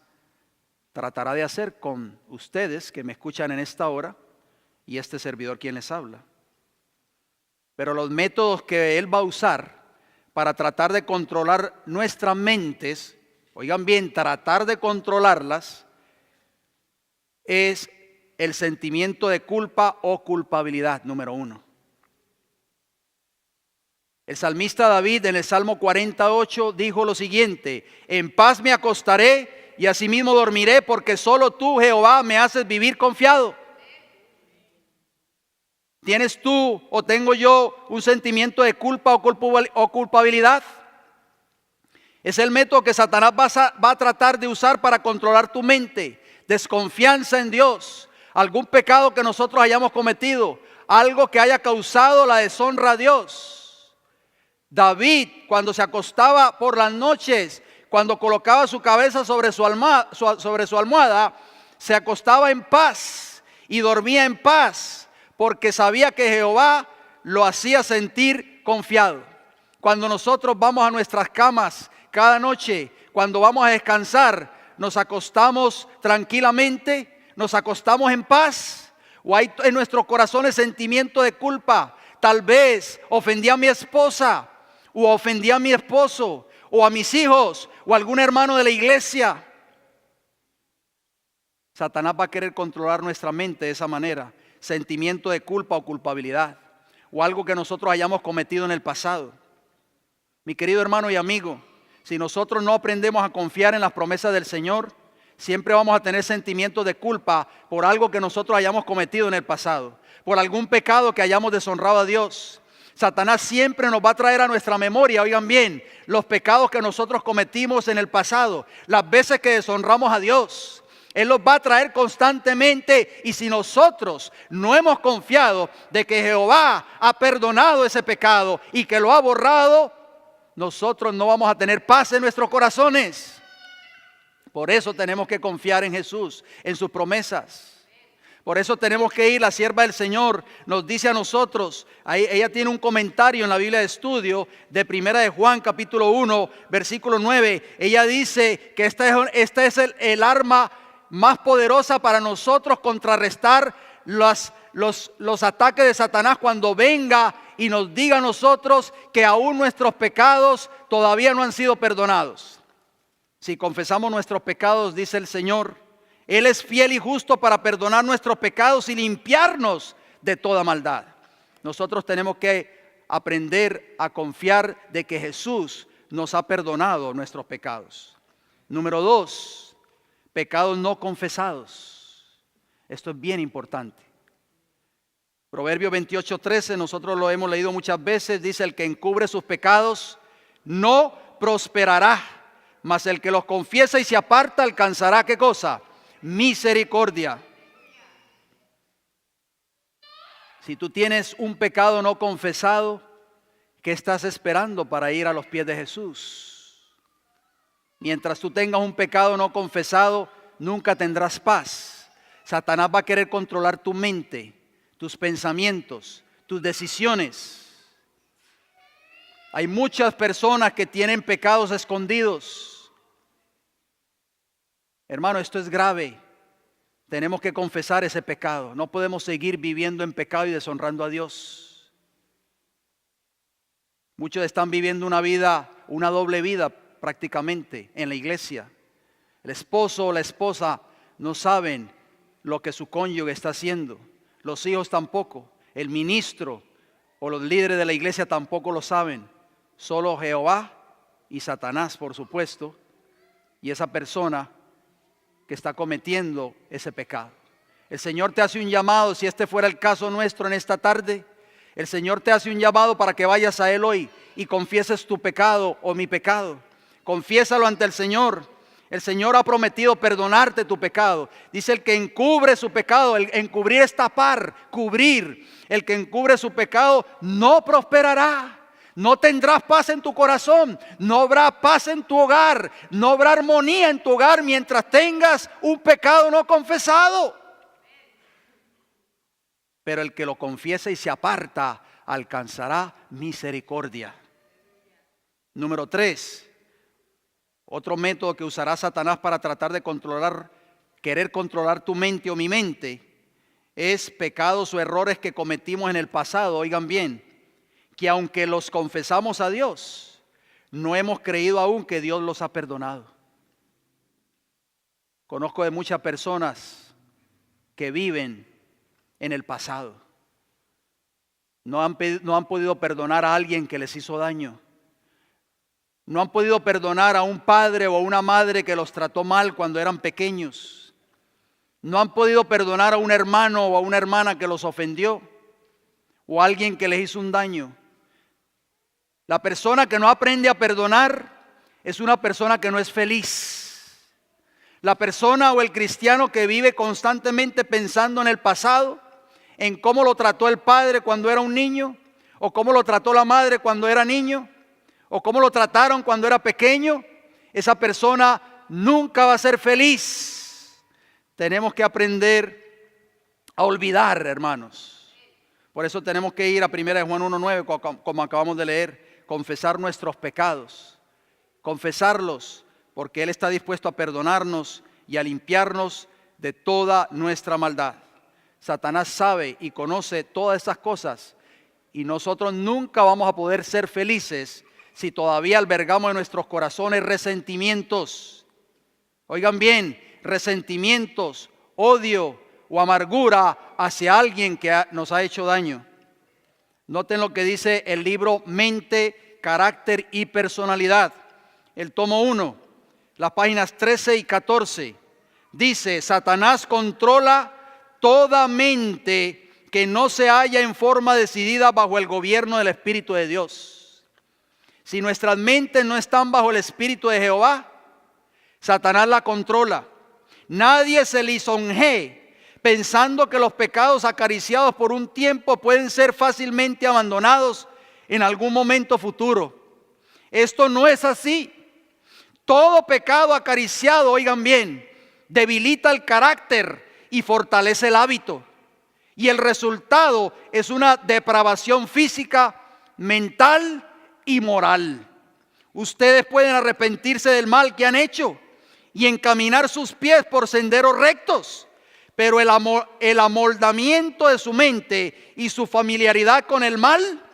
tratará de hacer con ustedes que me escuchan en esta hora y este servidor quien les habla. Pero los métodos que él va a usar para tratar de controlar nuestras mentes, oigan bien, tratar de controlarlas, es el sentimiento de culpa o culpabilidad, número 1. El salmista David en el Salmo 48 dijo lo siguiente, en paz me acostaré y asimismo dormiré porque solo tú, Jehová, me haces vivir confiado. ¿Tienes tú o tengo yo un sentimiento de culpa o culpabilidad? Es el método que Satanás va a tratar de usar para controlar tu mente, desconfianza en Dios, algún pecado que nosotros hayamos cometido, algo que haya causado la deshonra a Dios. David, cuando se acostaba por las noches, cuando colocaba su cabeza sobre su almohada, se acostaba en paz y dormía en paz, porque sabía que Jehová lo hacía sentir confiado. Cuando nosotros vamos a nuestras camas cada noche, cuando vamos a descansar, nos acostamos tranquilamente, nos acostamos en paz, o hay en nuestros corazones sentimiento de culpa. Tal vez ofendí a mi esposa, o ofendí a mi esposo, o a mis hijos, o a algún hermano de la iglesia. Satanás va a querer controlar nuestra mente de esa manera. Sentimiento de culpa o culpabilidad, o algo que nosotros hayamos cometido en el pasado. Mi querido hermano y amigo, si nosotros no aprendemos a confiar en las promesas del Señor, siempre vamos a tener sentimientos de culpa por algo que nosotros hayamos cometido en el pasado, por algún pecado que hayamos deshonrado a Dios. Satanás siempre nos va a traer a nuestra memoria, oigan bien, los pecados que nosotros cometimos en el pasado, las veces que deshonramos a Dios. Él los va a traer constantemente, y si nosotros no hemos confiado de que Jehová ha perdonado ese pecado y que lo ha borrado, nosotros no vamos a tener paz en nuestros corazones. Por eso tenemos que confiar en Jesús, en sus promesas. Por eso tenemos que ir. La sierva del Señor nos dice a nosotros, ella tiene un comentario en la Biblia de estudio de Primera de Juan capítulo 1 versículo 9. Ella dice que esta es el arma más poderosa para nosotros contrarrestar los ataques de Satanás cuando venga y nos diga a nosotros que aún nuestros pecados todavía no han sido perdonados. Si confesamos nuestros pecados, dice el Señor, Él es fiel y justo para perdonar nuestros pecados y limpiarnos de toda maldad. Nosotros tenemos que aprender a confiar de que Jesús nos ha perdonado nuestros pecados. Número 2. Pecados no confesados. Esto es bien importante. Proverbio 28:13, nosotros lo hemos leído muchas veces. Dice: el que encubre sus pecados no prosperará, mas el que los confiesa y se aparta alcanzará, ¿qué cosa? Misericordia. Si tú tienes un pecado no confesado, ¿qué estás esperando para ir a los pies de Jesús? Mientras tú tengas un pecado no confesado, nunca tendrás paz. Satanás va a querer controlar tu mente, tus pensamientos, tus decisiones. Hay muchas personas que tienen pecados escondidos. Hermano, esto es grave. Tenemos que confesar ese pecado. No podemos seguir viviendo en pecado y deshonrando a Dios. Muchos están viviendo una doble vida prácticamente en la iglesia. El esposo o la esposa no saben lo que su cónyuge está haciendo. Los hijos tampoco. El ministro o los líderes de la iglesia tampoco lo saben. Solo Jehová y Satanás, por supuesto, y esa persona que está cometiendo ese pecado. El Señor te hace un llamado, si este fuera el caso nuestro en esta tarde. El Señor te hace un llamado para que vayas a Él hoy y confieses tu pecado o mi pecado. Confiésalo ante el Señor. El Señor ha prometido perdonarte tu pecado. Dice: el que encubre su pecado, el encubrir es tapar, cubrir. El que encubre su pecado no prosperará. No tendrás paz en tu corazón, no habrá paz en tu hogar, no habrá armonía en tu hogar mientras tengas un pecado no confesado. Pero el que lo confiesa y se aparta alcanzará misericordia. Número 3. Otro método que usará Satanás para tratar de querer controlar tu mente o mi mente, es pecados o errores que cometimos en el pasado. Oigan bien, que aunque los confesamos a Dios, no hemos creído aún que Dios los ha perdonado. Conozco de muchas personas que viven en el pasado. No han podido perdonar a alguien que les hizo daño. No han podido perdonar a un padre o a una madre que los trató mal cuando eran pequeños. No han podido perdonar a un hermano o a una hermana que los ofendió, o a alguien que les hizo un daño. La persona que no aprende a perdonar es una persona que no es feliz. La persona o el cristiano que vive constantemente pensando en el pasado, en cómo lo trató el padre cuando era un niño, o cómo lo trató la madre cuando era niño, o cómo lo trataron cuando era pequeño, esa persona nunca va a ser feliz. Tenemos que aprender a olvidar, hermanos. Por eso tenemos que ir a 1 Juan 1:9, como acabamos de leer, confesar nuestros pecados, confesarlos, porque Él está dispuesto a perdonarnos y a limpiarnos de toda nuestra maldad. Satanás sabe y conoce todas esas cosas y nosotros nunca vamos a poder ser felices si todavía albergamos en nuestros corazones resentimientos. Oigan bien, resentimientos, odio o amargura hacia alguien que nos ha hecho daño. Noten lo que dice el libro Mente, Carácter y Personalidad, el tomo 1, las páginas 13 y 14. Dice: Satanás controla toda mente que no se halla en forma decidida bajo el gobierno del Espíritu de Dios. Si nuestras mentes no están bajo el Espíritu de Jehová, Satanás la controla. Nadie se lisonjee pensando que los pecados acariciados por un tiempo pueden ser fácilmente abandonados en algún momento futuro. Esto no es así. Todo pecado acariciado, oigan bien, debilita el carácter y fortalece el hábito. Y el resultado es una depravación física, mental y moral. Ustedes pueden arrepentirse del mal que han hecho y encaminar sus pies por senderos rectos, pero el amoldamiento de su mente y su familiaridad con el mal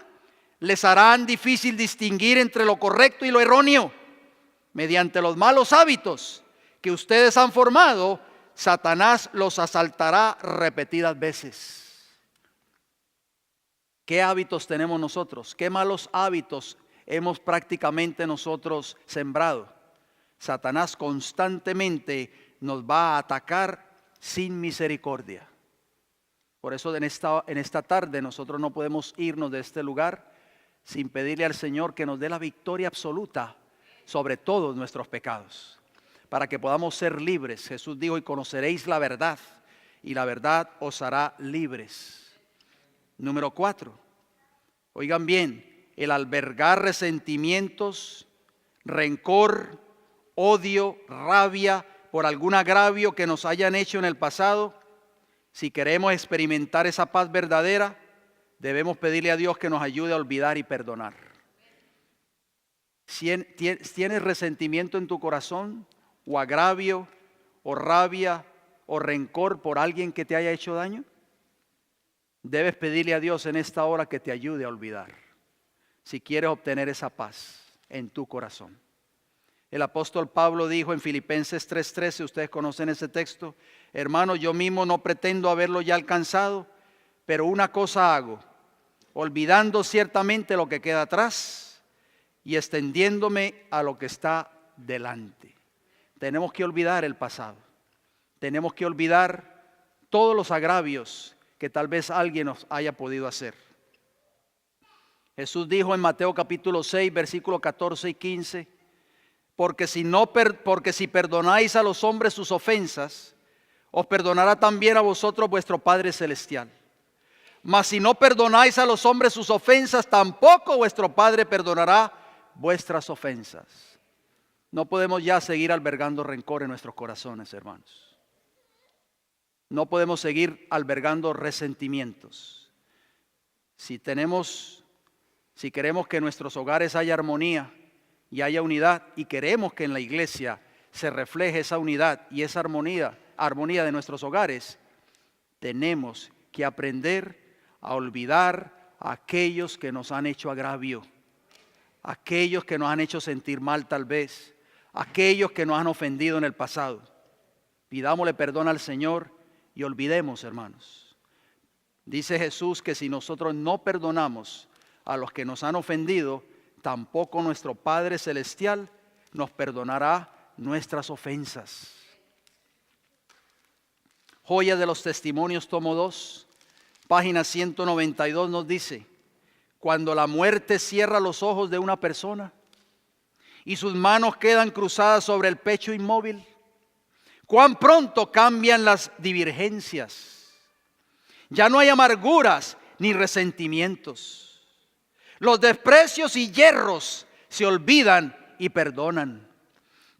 les harán difícil distinguir entre lo correcto y lo erróneo. Mediante los malos hábitos que ustedes han formado, Satanás los asaltará repetidas veces. ¿Qué hábitos tenemos nosotros? ¿Qué malos hábitos hemos prácticamente nosotros sembrado? Satanás constantemente nos va a atacar sin misericordia. Por eso en esta tarde nosotros no podemos irnos de este lugar sin pedirle al Señor que nos dé la victoria absoluta sobre todos nuestros pecados, para que podamos ser libres. Jesús dijo: y conoceréis la verdad, y la verdad os hará libres. Número 4, oigan bien, el albergar resentimientos, rencor, odio, rabia por algún agravio que nos hayan hecho en el pasado. Si queremos experimentar esa paz verdadera, debemos pedirle a Dios que nos ayude a olvidar y perdonar. Si tienes resentimiento en tu corazón, o agravio, o rabia, o rencor por alguien que te haya hecho daño, debes pedirle a Dios en esta hora que te ayude a olvidar, si quieres obtener esa paz en tu corazón. El apóstol Pablo dijo en Filipenses 3:13, ustedes conocen ese texto: hermanos, yo mismo no pretendo haberlo ya alcanzado, pero una cosa hago, olvidando ciertamente lo que queda atrás y extendiéndome a lo que está delante. Tenemos que olvidar el pasado. Tenemos que olvidar todos los agravios que tal vez alguien nos haya podido hacer. Jesús dijo en Mateo capítulo 6, versículos 14 y 15, porque si perdonáis a los hombres sus ofensas, os perdonará también a vosotros vuestro Padre Celestial. Mas si no perdonáis a los hombres sus ofensas, tampoco vuestro Padre perdonará vuestras ofensas. No podemos ya seguir albergando rencor en nuestros corazones, hermanos. No podemos seguir albergando resentimientos. Si queremos que en nuestros hogares haya armonía y haya unidad, y queremos que en la iglesia se refleje esa unidad y esa armonía de nuestros hogares, tenemos que aprender a olvidar a aquellos que nos han hecho agravio, aquellos que nos han hecho sentir mal tal vez, aquellos que nos han ofendido en el pasado. Pidámosle perdón al Señor y olvidemos, hermanos. Dice Jesús que si nosotros no perdonamos a los que nos han ofendido, tampoco nuestro Padre Celestial nos perdonará nuestras ofensas. Joya de los Testimonios, tomo 2, página 192 nos dice: cuando la muerte cierra los ojos de una persona y sus manos quedan cruzadas sobre el pecho inmóvil, Cuán pronto cambian las divergencias. Ya no hay amarguras ni resentimientos. Los desprecios y yerros se olvidan y perdonan.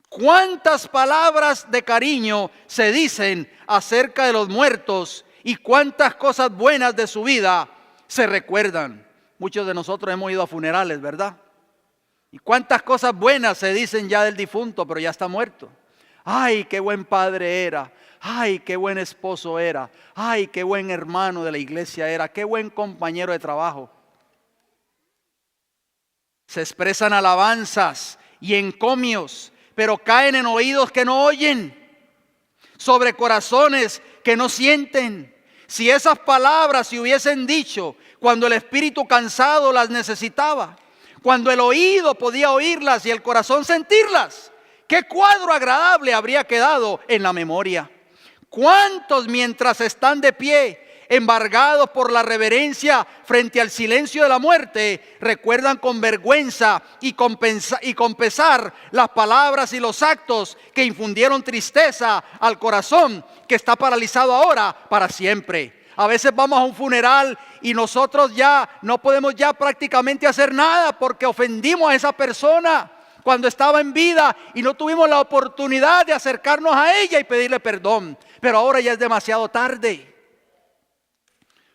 Cuántas palabras de cariño se dicen acerca de los muertos y cuántas cosas buenas de su vida se recuerdan. Muchos de nosotros hemos ido a funerales, ¿verdad? Y cuántas cosas buenas se dicen ya del difunto, pero ya está muerto. Ay, qué buen padre era. Ay, qué buen esposo era. Ay, qué buen hermano de la iglesia era. Qué buen compañero de trabajo. Se expresan alabanzas y encomios, pero caen en oídos que no oyen, sobre corazones que no sienten. Si esas palabras se hubiesen dicho cuando el espíritu cansado las necesitaba, cuando el oído podía oírlas y el corazón sentirlas, qué cuadro agradable habría quedado en la memoria. ¿Cuántos mientras están de pie, embargados por la reverencia frente al silencio de la muerte, recuerdan con vergüenza y con pesar las palabras y los actos que infundieron tristeza al corazón que está paralizado ahora para siempre? A veces vamos a un funeral y nosotros ya no podemos ya prácticamente hacer nada porque ofendimos a esa persona cuando estaba en vida y no tuvimos la oportunidad de acercarnos a ella y pedirle perdón. Pero ahora ya es demasiado tarde.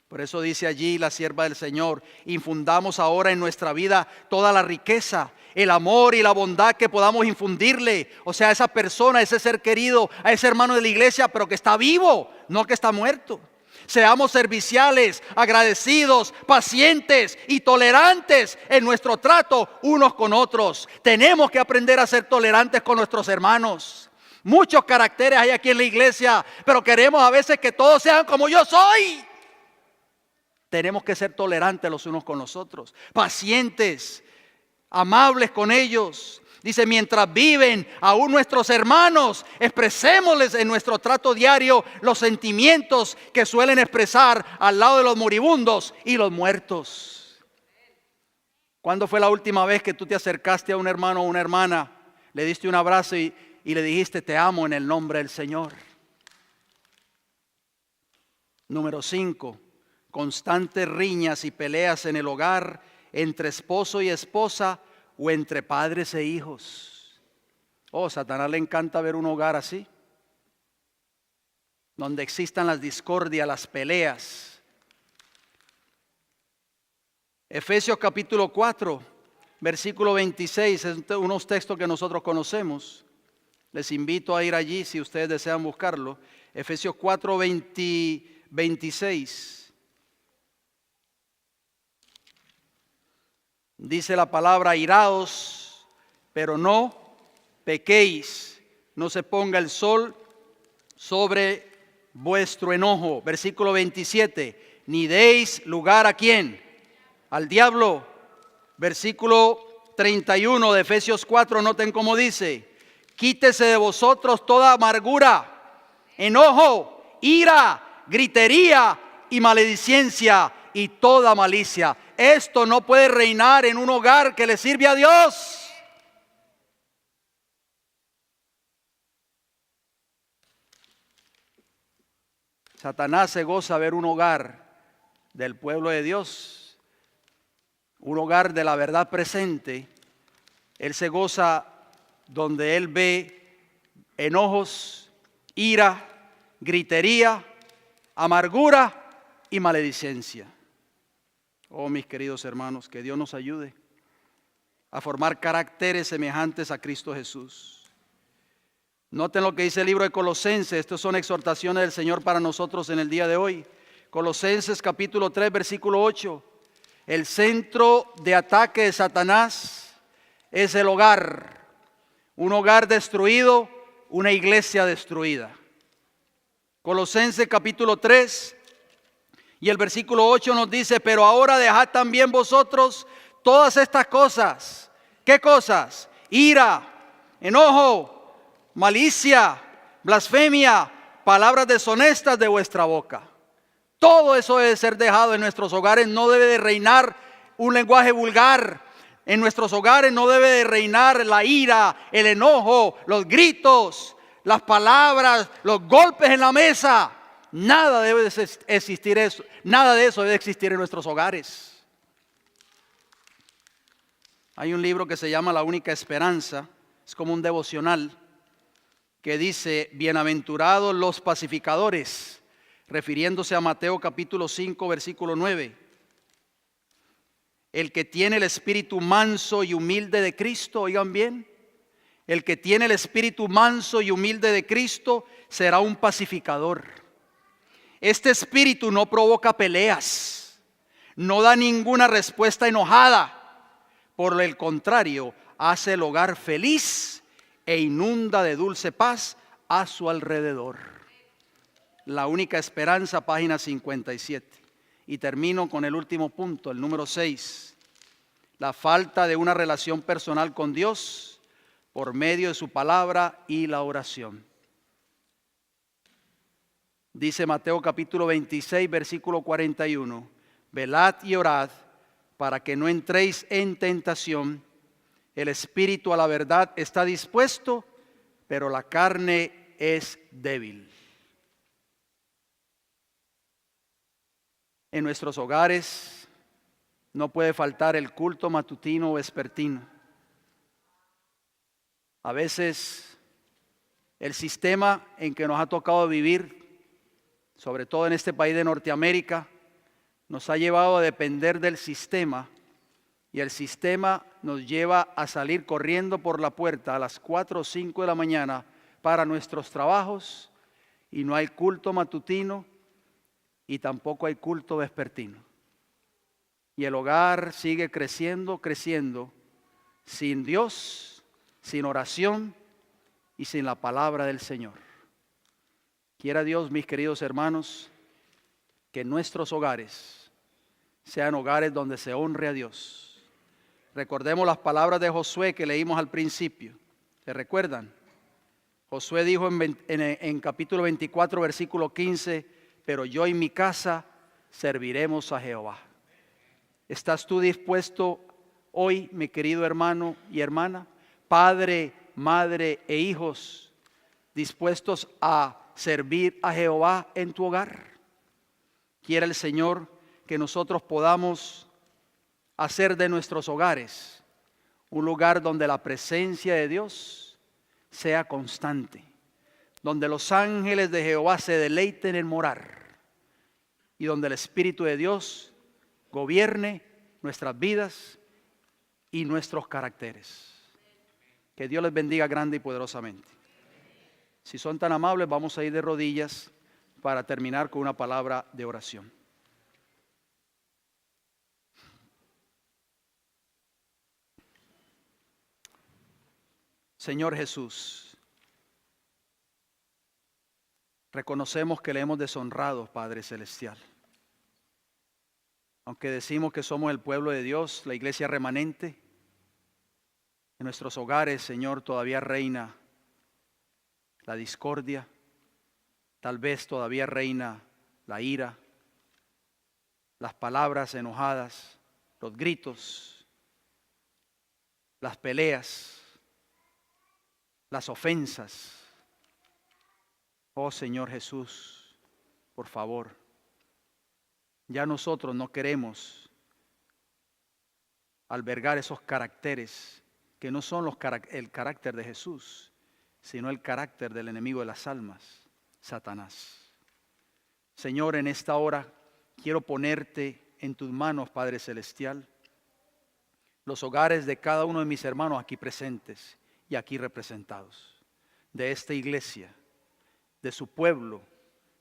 Por eso dice allí la sierva del Señor: infundamos ahora en nuestra vida toda la riqueza, el amor y la bondad que podamos infundirle. O sea, a esa persona, a ese ser querido, a ese hermano de la iglesia, pero que está vivo, no que está muerto. Seamos serviciales, agradecidos, pacientes y tolerantes en nuestro trato unos con otros. Tenemos que aprender a ser tolerantes con nuestros hermanos. Muchos caracteres hay aquí en la iglesia, pero queremos a veces que todos sean como yo soy. Tenemos que ser tolerantes los unos con los otros, pacientes, amables con ellos. Dice, mientras viven aún nuestros hermanos, expresémosles en nuestro trato diario los sentimientos que suelen expresar al lado de los moribundos y los muertos. ¿Cuándo fue la última vez que tú te acercaste a un hermano o una hermana, le diste un abrazo y le dijiste te amo en el nombre del Señor? Número 5. Constantes riñas y peleas en el hogar entre esposo y esposa o entre padres e hijos. Oh, Satanás le encanta ver un hogar así, donde existan las discordias, las peleas. Efesios capítulo 4, versículo 26, es unos textos que nosotros conocemos. Les invito a ir allí si ustedes desean buscarlo. Efesios 4, 26. Dice la palabra: iraos, pero no pequéis, no se ponga el sol sobre vuestro enojo. Versículo 27, ni deis lugar ¿a quién? Al diablo. Versículo 31 de Efesios 4, noten cómo dice: quítese de vosotros toda amargura, enojo, ira, gritería y maledicencia y toda malicia. Esto no puede reinar en un hogar que le sirve a Dios. Satanás se goza ver un hogar del pueblo de Dios, un hogar de la verdad presente. Él se goza donde él ve enojos, ira, gritería, amargura y maledicencia. Oh, mis queridos hermanos, que Dios nos ayude a formar caracteres semejantes a Cristo Jesús. Noten lo que dice el libro de Colosenses. Estas son exhortaciones del Señor para nosotros en el día de hoy. Colosenses capítulo 3, versículo 8. El centro de ataque de Satanás es el hogar. Un hogar destruido, una iglesia destruida. Colosenses capítulo 3 y el versículo 8 nos dice: pero ahora dejad también vosotros todas estas cosas. ¿Qué cosas? Ira, enojo, malicia, blasfemia, palabras deshonestas de vuestra boca. Todo eso debe ser dejado en nuestros hogares. No debe de reinar un lenguaje vulgar. En nuestros hogares no debe de reinar la ira, el enojo, los gritos, las palabras, los golpes en la mesa. Nada debe de existir eso. Nada de eso debe existir en nuestros hogares. Hay un libro que se llama La Única Esperanza. Es como un devocional que dice: bienaventurados los pacificadores, refiriéndose a Mateo capítulo 5, versículo 9. El que tiene el espíritu manso y humilde de Cristo, oigan bien, el que tiene el espíritu manso y humilde de Cristo será un pacificador. Este espíritu no provoca peleas, no da ninguna respuesta enojada. Por el contrario, hace el hogar feliz e inunda de dulce paz a su alrededor. La Única Esperanza, página 57. Y termino con el último punto, el número 6. La falta de una relación personal con Dios por medio de su palabra y la oración. Dice Mateo capítulo 26, versículo 41. Velad y orad para que no entréis en tentación. El espíritu a la verdad está dispuesto, pero la carne es débil. En nuestros hogares no puede faltar el culto matutino o vespertino. A veces el sistema en que nos ha tocado vivir, sobre todo en este país de Norteamérica, nos ha llevado a depender del sistema, y el sistema nos lleva a salir corriendo por la puerta a las 4 o 5 de la mañana para nuestros trabajos, y no hay culto matutino y tampoco hay culto vespertino. Y el hogar sigue creciendo, sin Dios, sin oración y sin la palabra del Señor. Quiera Dios, mis queridos hermanos, que nuestros hogares sean hogares donde se honre a Dios. Recordemos las palabras de Josué que leímos al principio. ¿Se recuerdan? Josué dijo en capítulo 24, versículo 15: pero yo y mi casa serviremos a Jehová. ¿Estás tú dispuesto hoy, mi querido hermano y hermana, padre, madre e hijos, dispuestos a servir a Jehová en tu hogar? Quiera el Señor que nosotros podamos hacer de nuestros hogares un lugar donde la presencia de Dios sea constante, donde los ángeles de Jehová se deleiten en morar, y donde el Espíritu de Dios gobierne nuestras vidas y nuestros caracteres. Que Dios les bendiga grande y poderosamente. Si son tan amables, vamos a ir de rodillas para terminar con una palabra de oración. Señor Jesús, reconocemos que le hemos deshonrado, Padre Celestial. Aunque decimos que somos el pueblo de Dios, la iglesia remanente, en nuestros hogares, Señor, todavía reina la discordia, tal vez todavía reina la ira, las palabras enojadas, los gritos, las peleas, las ofensas. Oh Señor Jesús, por favor, ya nosotros no queremos albergar esos caracteres que no son el carácter de Jesús, sino el carácter del enemigo de las almas, Satanás. Señor, en esta hora quiero ponerte en tus manos, Padre Celestial, los hogares de cada uno de mis hermanos aquí presentes y aquí representados, de esta iglesia, de su pueblo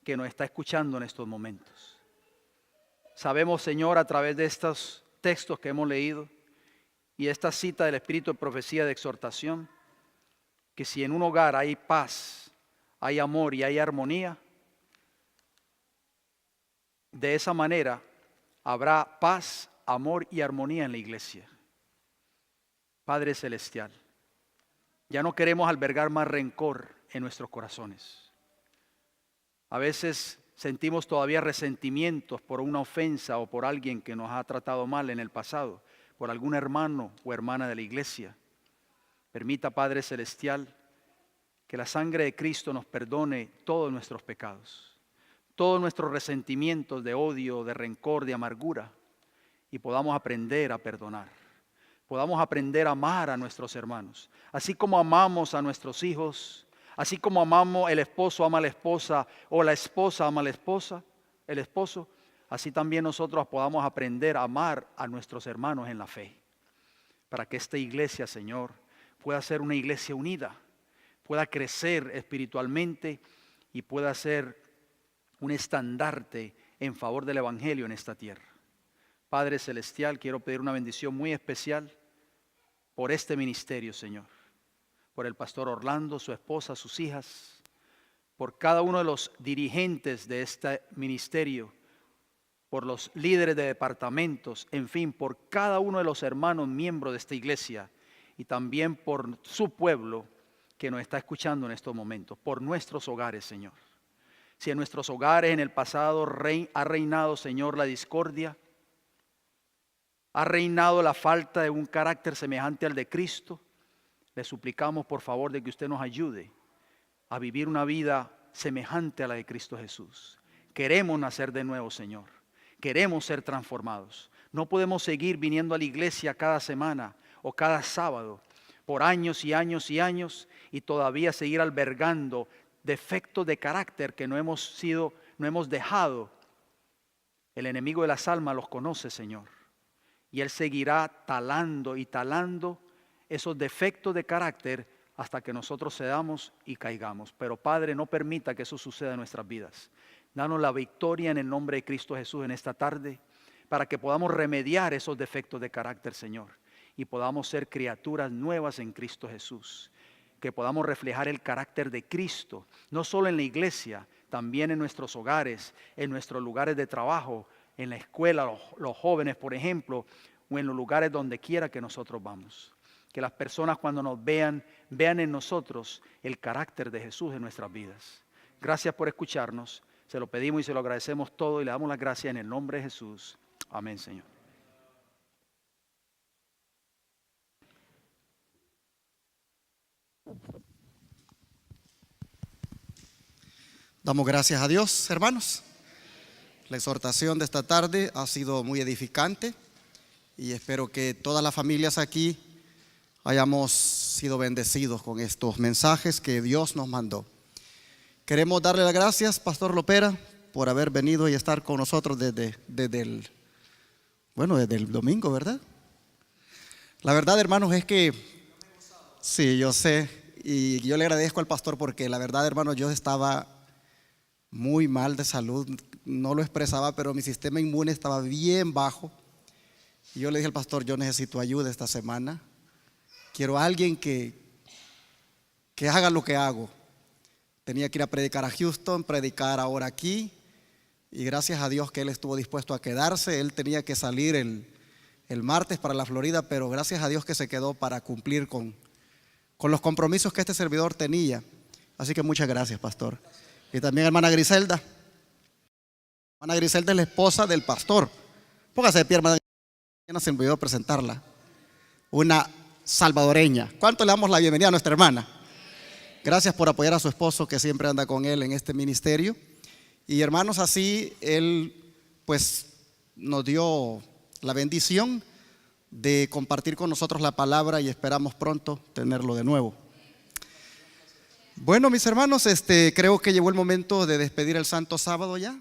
que nos está escuchando en estos momentos. Sabemos, Señor, a través de estos textos que hemos leído y esta cita del Espíritu de profecía de exhortación, que si en un hogar hay paz, hay amor y hay armonía, de esa manera habrá paz, amor y armonía en la iglesia. Padre Celestial, ya no queremos albergar más rencor en nuestros corazones. A veces sentimos todavía resentimientos por una ofensa o por alguien que nos ha tratado mal en el pasado, por algún hermano o hermana de la iglesia. Permita, Padre Celestial, Que la sangre de Cristo nos perdone todos nuestros pecados, todos nuestros resentimientos de odio, de rencor, de amargura, y podamos aprender a perdonar. Podamos aprender a amar a nuestros hermanos. Así como amamos a nuestros hijos, así como amamos, el esposo ama a la esposa o la esposa ama a la esposa, el esposo, así también nosotros podamos aprender a amar a nuestros hermanos en la fe. Para que esta iglesia, Señor, pueda ser una iglesia unida, pueda crecer espiritualmente y pueda ser un estandarte en favor del Evangelio en esta tierra. Padre Celestial, quiero pedir una bendición muy especial por este ministerio, Señor, por el pastor Orlando, su esposa, sus hijas, por cada uno de los dirigentes de este ministerio, por los líderes de departamentos, en fin, por cada uno de los hermanos miembros de esta iglesia y también por su pueblo que nos está escuchando en estos momentos, por nuestros hogares, Señor. Si en nuestros hogares en el pasado ha reinado, Señor, la discordia, ha reinado la falta de un carácter semejante al de Cristo, le suplicamos por favor de que usted nos ayude a vivir una vida semejante a la de Cristo Jesús. Queremos nacer de nuevo, Señor. Queremos ser transformados. No podemos seguir viniendo a la iglesia cada semana o cada sábado por años y años y años y todavía seguir albergando defectos de carácter que no hemos dejado. El enemigo de las almas los conoce, Señor. Y Él seguirá talando y talando esos defectos de carácter hasta que nosotros cedamos y caigamos. Pero Padre, no permita que eso suceda en nuestras vidas. Danos la victoria en el nombre de Cristo Jesús en esta tarde, para que podamos remediar esos defectos de carácter, Señor, y podamos ser criaturas nuevas en Cristo Jesús. Que podamos reflejar el carácter de Cristo, no solo en la iglesia, también en nuestros hogares, en nuestros lugares de trabajo, en la escuela, los jóvenes, por ejemplo, o en los lugares donde quiera que nosotros vamos. Que las personas cuando nos vean en nosotros el carácter de Jesús en nuestras vidas. Gracias por escucharnos. Se lo pedimos y se lo agradecemos todo y le damos las gracias en el nombre de Jesús. Amén, Señor. Damos gracias a Dios, hermanos. La exhortación de esta tarde ha sido muy edificante y espero que todas las familias aquí hayamos sido bendecidos con estos mensajes que Dios nos mandó. Queremos darle las gracias, Pastor Lopera, por haber venido y estar con nosotros desde el domingo, ¿verdad? La verdad, hermanos, es que sí, yo sé, y yo le agradezco al pastor porque la verdad, hermanos, yo estaba muy mal de salud, no lo expresaba, pero mi sistema inmune estaba bien bajo. Y yo le dije al pastor, yo necesito ayuda esta semana. Quiero a alguien que haga lo que hago. Tenía que ir a predicar a Houston, predicar ahora aquí. Y gracias a Dios que él estuvo dispuesto a quedarse. Él tenía que salir el martes para la Florida, pero gracias a Dios que se quedó para cumplir con los compromisos que este servidor tenía. Así que muchas gracias, pastor. Y también hermana Griselda. Hermana Griselda es la esposa del pastor. Póngase de pie, hermana. Se me olvidó presentarla. Una salvadoreña. ¿Cuánto le damos la bienvenida a nuestra hermana? Gracias por apoyar a su esposo que siempre anda con él en este ministerio. Y hermanos, así él pues nos dio la bendición de compartir con nosotros la palabra y esperamos pronto tenerlo de nuevo. Bueno, mis hermanos, creo que llegó el momento de despedir el Santo Sábado ya.